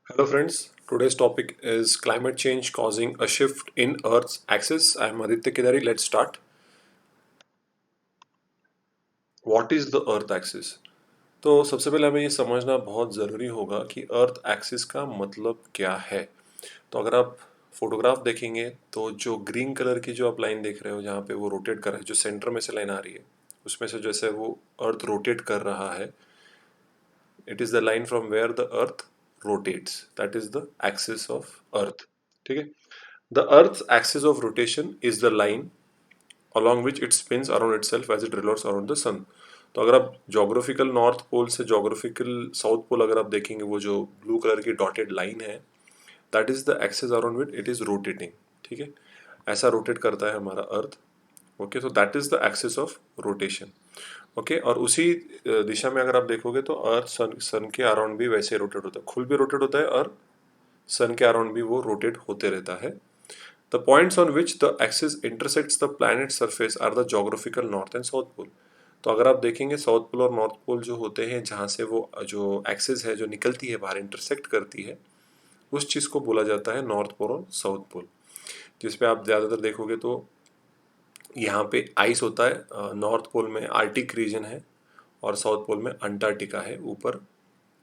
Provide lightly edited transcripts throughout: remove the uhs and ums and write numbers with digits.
Hello, friends. Today's topic is climate change causing a shift in Earth's axis. I'm Aditya Kedari. Let's start. What is the Earth axis? तो सबसे पहले हमें ये समझना बहुत ज़रूरी होगा कि अर्थ एक्सिस का मतलब क्या है। तो अगर आप फोटोग्राफ देखेंगे तो जो ग्रीन कलर की जो आप लाइन देख रहे हो जहाँ पे वो रोटेट कर रहा है, जो सेंटर में से लाइन आ रही है उसमें से जैसे वो अर्थ रोटेट कर रहा है, it is the line from where the earth rotates, that is the axis of earth. ठीक है। The earth axis of rotation is the line along which it spins around itself as it revolves around the sun। तो अगर आप geographical north pole से geographical south pole अगर आप देखेंगे, वो जो ब्लू कलर की डॉटेड लाइन है, that is the axis around which it is rotating. ठीक है। ऐसा रोटेट करता है हमारा earth. Okay, so that is the axis of rotation. Okay, और उसी दिशा में अगर आप देखोगे तो अर्थ सन के अराउंड भी वैसे रोटेट होता है, खुद भी रोटेट होता है और सन के अराउंड भी वो रोटेट होते रहता है। The points on which the axis intersects the planet's surface are the geographical north and south pole। तो अगर आप देखेंगे साउथ पोल और नॉर्थ पोल जो होते हैं, जहाँ से वो जो एक्सिस है जो निकलती है बाहर इंटरसेक्ट करती है, उस चीज़ को बोला जाता है नॉर्थ पोल और साउथ पोल। जिसपे आप ज़्यादातर देखोगे तो यहाँ पे आइस होता है। नॉर्थ पोल में आर्टिक रीजन है और साउथ पोल में अंटार्कटिका है, ऊपर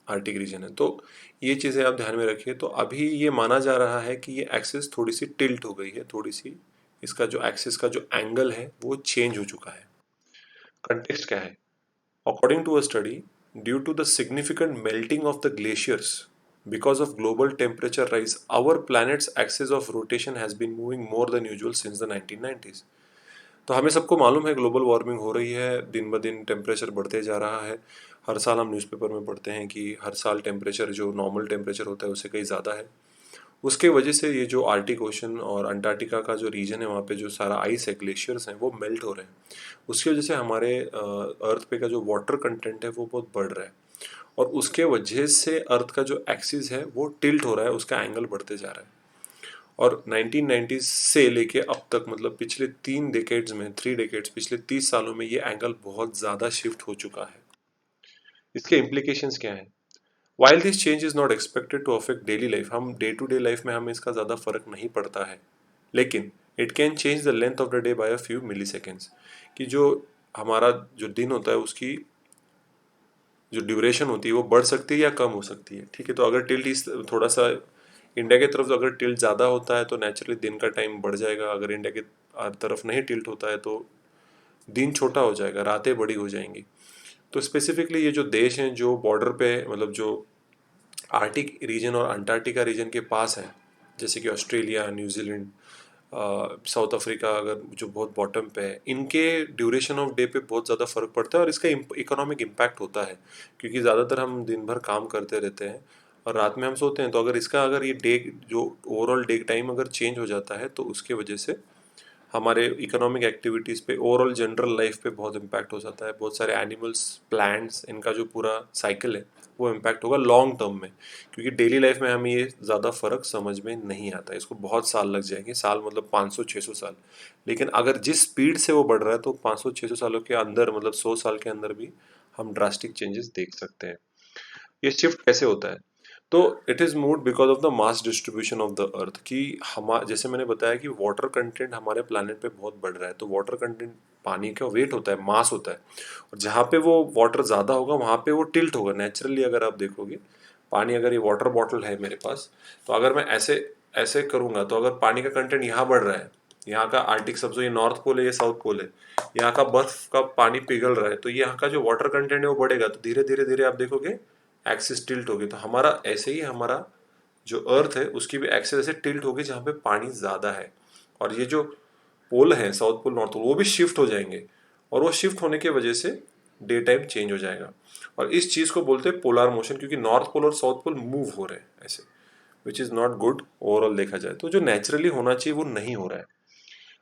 आर्टिक रीजन है। तो ये चीज़ें आप ध्यान में रखिए। तो अभी ये माना जा रहा है कि ये एक्सिस थोड़ी सी टिल्ट हो गई है, थोड़ी सी इसका जो एक्सिस का जो एंगल है वो चेंज हो चुका है। कंटेक्स्ट क्या है? According to a study, due to the significant melting of the glaciers because of global temperature rise, our planet's axis of rotation has been moving more than usual since the 1990s। तो हमें सबको मालूम है global warming हो रही है, दिन ब दिन टेम्परेचर बढ़ते जा रहा है। हर साल हम न्यूज़पेपर में पढ़ते हैं कि हर साल टेम्परेचर जो नॉर्मल टेम्परेचर होता है उससे कहीं ज़्यादा है। उसके वजह से ये जो आर्टिक ओशन और अंटार्कटिका का जो रीजन है, वहाँ पे जो सारा आइस है, ग्लेशियर्स हैं, वो मेल्ट हो रहे हैं। उसकी वजह से हमारे अर्थ पे का जो वाटर कंटेंट है वो बहुत बढ़ रहा है, और उसके वजह से अर्थ का जो एक्सिस है वो टिल्ट हो रहा है, उसका एंगल बढ़ते जा रहा है। और 1990 से लेके अब तक, मतलब पिछले 3 डेकेड्स में, 3 डेकेड्स, पिछले 30 सालों में ये एंगल बहुत ज़्यादा शिफ्ट हो चुका है। इसके इम्प्लीकेशंस क्या हैं? While this change is not expected to affect daily life, हम डे टू डे लाइफ में हमें इसका ज़्यादा फर्क नहीं पड़ता है, लेकिन it can change the length of the day by a few milliseconds. कि जो हमारा जो दिन होता है उसकी जो ड्यूरेशन होती है वो बढ़ सकती है या कम हो सकती है। ठीक है। तो अगर टिल्ट इस थोड़ा सा इंडिया की तरफ अगर टिल्ट ज़्यादा होता है तो नेचुरली दिन का टाइम बढ़ जाएगा। अगर इंडिया की तरफ नहीं टिल्ट होता है तो दिन छोटा हो जाएगा, रातें बड़ी हो जाएंगी। तो स्पेसिफिकली ये जो देश हैं जो बॉर्डर पे, मतलब जो आर्टिक रीजन और अंटार्कटिका रीजन के पास है, जैसे कि ऑस्ट्रेलिया, न्यूजीलैंड, साउथ अफ्रीका, अगर जो बहुत बॉटम पे है, इनके ड्यूरेशन ऑफ डे पे बहुत ज़्यादा फर्क पड़ता है और इसका इकोनॉमिक इम्पैक्ट होता है। क्योंकि ज़्यादातर हम दिन भर काम करते रहते हैं और रात में हम सोते हैं, तो अगर ये डे जो ओवरऑल डे टाइम अगर चेंज हो जाता है तो उसके वजह से हमारे इकोनॉमिक एक्टिविटीज़ पे, ओवरऑल जनरल लाइफ पे बहुत इम्पैक्ट हो जाता है। बहुत सारे एनिमल्स, प्लांट्स, इनका जो पूरा साइकिल है वो इम्पैक्ट होगा लॉन्ग टर्म में। क्योंकि डेली लाइफ में हमें ये ज़्यादा फ़र्क समझ में नहीं आता, इसको बहुत साल लग जाएंगे, साल मतलब 500-600 साल। लेकिन अगर जिस स्पीड से वो बढ़ रहा है तो 500-600 सालों के अंदर, मतलब 100 साल के अंदर भी हम ड्रास्टिक चेंजेस देख सकते हैं। ये शिफ्ट कैसे होता है? तो it is mood because of the mass distribution of the earth. कि हम, जैसे मैंने बताया कि वाटर कंटेंट हमारे प्लानट पे बहुत बढ़ रहा है, तो वाटर कंटेंट, पानी का वेट होता है, मास होता है, और जहाँ पे वो वाटर ज़्यादा होगा वहाँ पे वो टिल्ट होगा नेचुरली। अगर आप देखोगे पानी, अगर ये वाटर बॉटल है मेरे पास, तो अगर मैं ऐसे ऐसे करूँगा तो अगर पानी का कंटेंट यहाँ बढ़ रहा है, यहाँ का आर्टिक सब, जो ये नॉर्थ पोल है, ये साउथ पोल है, यहाँ का बर्फ का पानी पिघल रहा है, तो यहाँ का जो वाटर कंटेंट है वो बढ़ेगा, तो धीरे धीरे धीरे आप देखोगे एक्सिस टिल्ट होगी। तो हमारा ऐसे ही, हमारा जो अर्थ है उसकी भी एक्सिस ऐसे टिल्ट होगी जहाँ पे पानी ज़्यादा है, और ये जो पोल हैं, साउथ पोल, नॉर्थ पोल, वो भी शिफ्ट हो जाएंगे, और वो शिफ्ट होने की वजह से डे टाइम चेंज हो जाएगा। और इस चीज़ को बोलते हैं पोलर मोशन, क्योंकि नॉर्थ पोल और साउथ पोल मूव हो रहे हैं ऐसे, which is not good overall देखा जाए तो। जो नेचुरली होना चाहिए वो नहीं हो रहा है।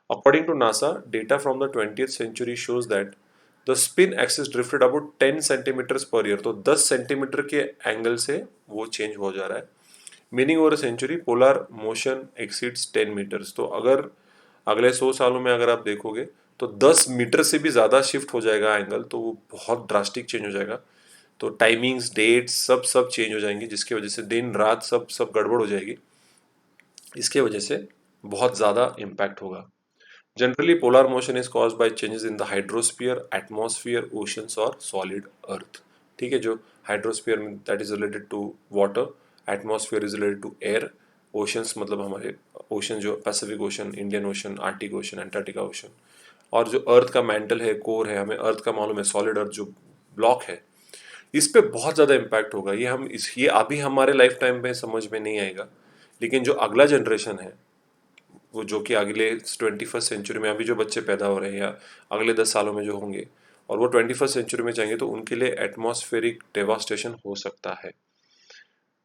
According to NASA, data from the 20th century shows that the spin axis drifted about 10 centimetres per year. तो 10 सेंटीमीटर के एंगल से वो चेंज हो जा रहा है। Meaning over century polar motion exceeds 10 metres. तो अगर अगले 100 सालों में अगर आप देखोगे तो 10 मीटर से भी ज़्यादा शिफ्ट हो जाएगा एंगल, तो वो बहुत ड्रास्टिक चेंज हो जाएगा। तो टाइमिंग्स, डेट्स सब चेंज हो जाएंगी, जिसकी वजह से दिन रात सब गड़बड़ हो जाएगी। इसके वजह से बहुत ज़्यादा इम्पैक्ट होगा। Generally polar motion is caused by changes in the hydrosphere, atmosphere, oceans और सॉलिड अर्थ। ठीक है, जो हाइड्रोस्फीयर में that is related to water, atmosphere is related to air, oceans मतलब हमारे ओशन जो Pacific ocean, Indian ocean, Arctic ocean, Antarctica ocean, और जो अर्थ का मेंटल है, कोर है, हमें अर्थ का मालूम है, सॉलिड अर्थ जो ब्लॉक है, इस पे बहुत ज़्यादा इम्पैक्ट होगा। ये अभी हमारे लाइफ टाइम में समझ में नहीं आएगा, लेकिन जो अगला जनरेशन है, वो जो कि अगले 21st सेंचुरी में अभी जो बच्चे पैदा हो रहे हैं या अगले 10 सालों में जो होंगे, और वो 21st सेंचुरी में जाएंगे, तो उनके लिए एटमॉस्फेरिक डेवास्टेशन हो सकता है।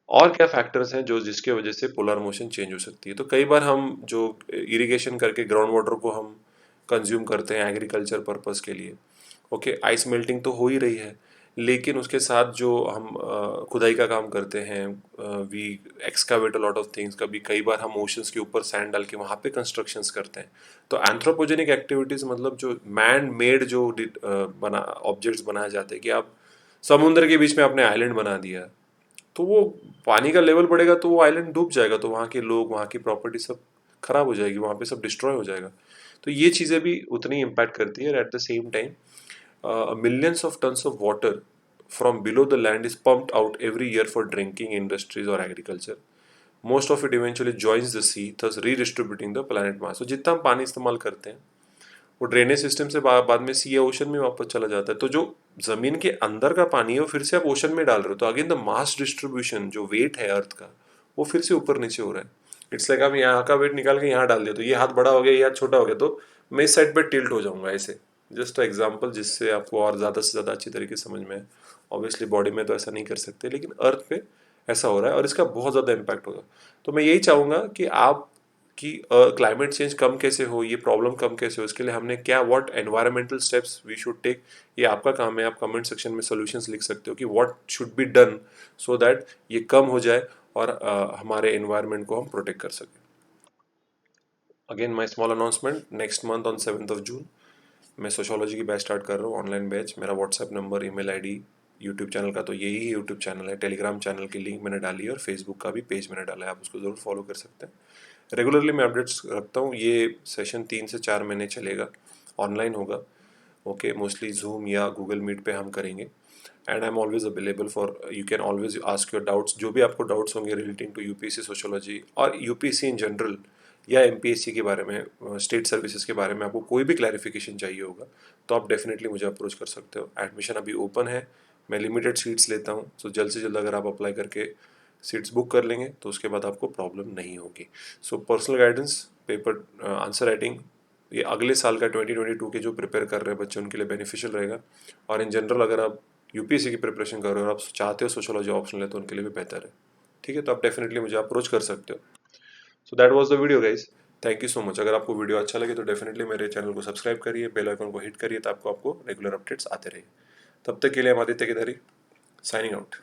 और क्या फैक्टर्स हैं जो जिसके वजह से पोलर मोशन चेंज हो सकती है? तो कई बार हम जो इरिगेशन करके ग्राउंड वाटर को हम कंज्यूम करते हैं एग्रीकल्चर पर्पस के लिए, ओके, आइस मेल्टिंग तो हो ही रही है, लेकिन उसके साथ जो हम खुदाई का काम करते हैं, we excavate a lot of things, कभी कई बार हम ओशंस के ऊपर सैंड डाल के वहाँ पे कंस्ट्रक्शंस करते हैं। तो एंथ्रोपोजेनिक एक्टिविटीज़ मतलब जो मैन मेड जो बना ऑब्जेक्ट्स बनाए जाते हैं, कि आप समुद्र के बीच में आपने आइलैंड बना दिया, तो वो पानी का लेवल बढ़ेगा तो वो आइलैंड डूब जाएगा, तो वहाँ के लोग, वहाँ की प्रॉपर्टी सब खराब हो जाएगी, वहाँ पे सब डिस्ट्रॉय हो जाएगा। तो ये चीज़ें भी उतनी इम्पैक्ट करती है। At the same time millions of tons of water from below the land is pumped out every year for drinking industries or agriculture. Most of it eventually joins the sea, thus redistributing the planet mass. So जितना हम पानी इस्तेमाल करते हैं, वो drainage system से बाद में सी या ओशन में वापस चला जाता है। तो जो जमीन के अंदर का पानी है वो फिर से आप ओशन में डाल रहे हो, तो अगेन द मास डिस्ट्रीब्यूशन जो वेट है अर्थ का, वो फिर से ऊपर नीचे हो रहा है। इट्स लाइक आप यहाँ का वेट निकाल के यहाँ डाल दिया, तो ये हाथ बड़ा हो गया, ये हाथ छोटा हो गया, तो मैं इस साइड पे टिल्ट हो जाऊंगा ऐसे। जस्ट एग्जाम्पल जिससे आपको और ज़्यादा से ज़्यादा अच्छी तरीके से समझ में आए। ऑब्वियसली बॉडी में तो ऐसा नहीं कर सकते, लेकिन अर्थ पे ऐसा हो रहा है और इसका बहुत ज़्यादा इम्पैक्ट होगा। तो मैं यही चाहूँगा कि आप कि क्लाइमेट चेंज कम कैसे हो, ये प्रॉब्लम कम कैसे हो, इसके लिए हमने क्या, what environmental steps we should take, ये आपका काम है। आप कमेंट सेक्शन में सॉल्यूशंस लिख सकते हो कि what should be done so that ये कम हो जाए और हमारे एनवायरनमेंट को हम प्रोटेक्ट कर सकें। Again my small announcement, next month on 7 जून मैं सोशोलॉजी की बैच स्टार्ट कर रहा हूँ, ऑनलाइन बैच। मेरा WhatsApp number, email ID, YouTube channel का तो यही है, यूट्यूब चैनल है, टेलीग्राम चैनल की लिंक मैंने डाली है और फेसबुक का भी पेज मैंने डाला है, आप उसको ज़रूर फॉलो कर सकते हैं। रेगुलरली मैं अपडेट्स रखता हूँ। ये सेशन 3 से 4 महीने चलेगा, ऑनलाइन होगा, ओके, मोस्टली जूम या गूगल मीट पे हम करेंगे। And I am always available for, you can always ask your doubts, जो भी आपको डाउट्स होंगे रिलेटिंग टू यूपीएससी सोशोलॉजी और यूपीएससी इन जनरल, या एमपीएससी के बारे में, स्टेट सर्विसेज के बारे में आपको कोई भी क्लैरिफिकेशन चाहिए होगा, तो आप डेफिनेटली मुझे अप्रोच कर सकते हो। एडमिशन अभी ओपन है, मैं लिमिटेड सीट्स लेता हूँ, तो जल्द से जल्द अगर आप अप्लाई करके सीट्स बुक कर लेंगे तो उसके बाद आपको प्रॉब्लम नहीं होगी। So personal guidance, paper answer writing, ये अगले साल का 2022 के जो प्रिपेयर कर रहे हैं बच्चे उनके लिए बेनिफिशियल रहेगा। और इन जनरल अगर आप यूपीएससी की प्रिपरेशन कर रहे हो और आप चाहते हो सोशोलॉजी ऑप्शन ले, तो उनके लिए भी बेहतर है। ठीक है, तो आप डेफिनेटली मुझे अप्रोच कर सकते हो। So that was the video guys, thank you so much. अगर आपको वीडियो अच्छा लगे तो डेफिनेटली मेरे चैनल को सब्सक्राइब करिए, बेल आइकन को हिट करिए, तो आपको रेगुलर अपडेट्स आते रहिए। तब तक के लिए हम आदित्य केदारी, साइनिंग आउट।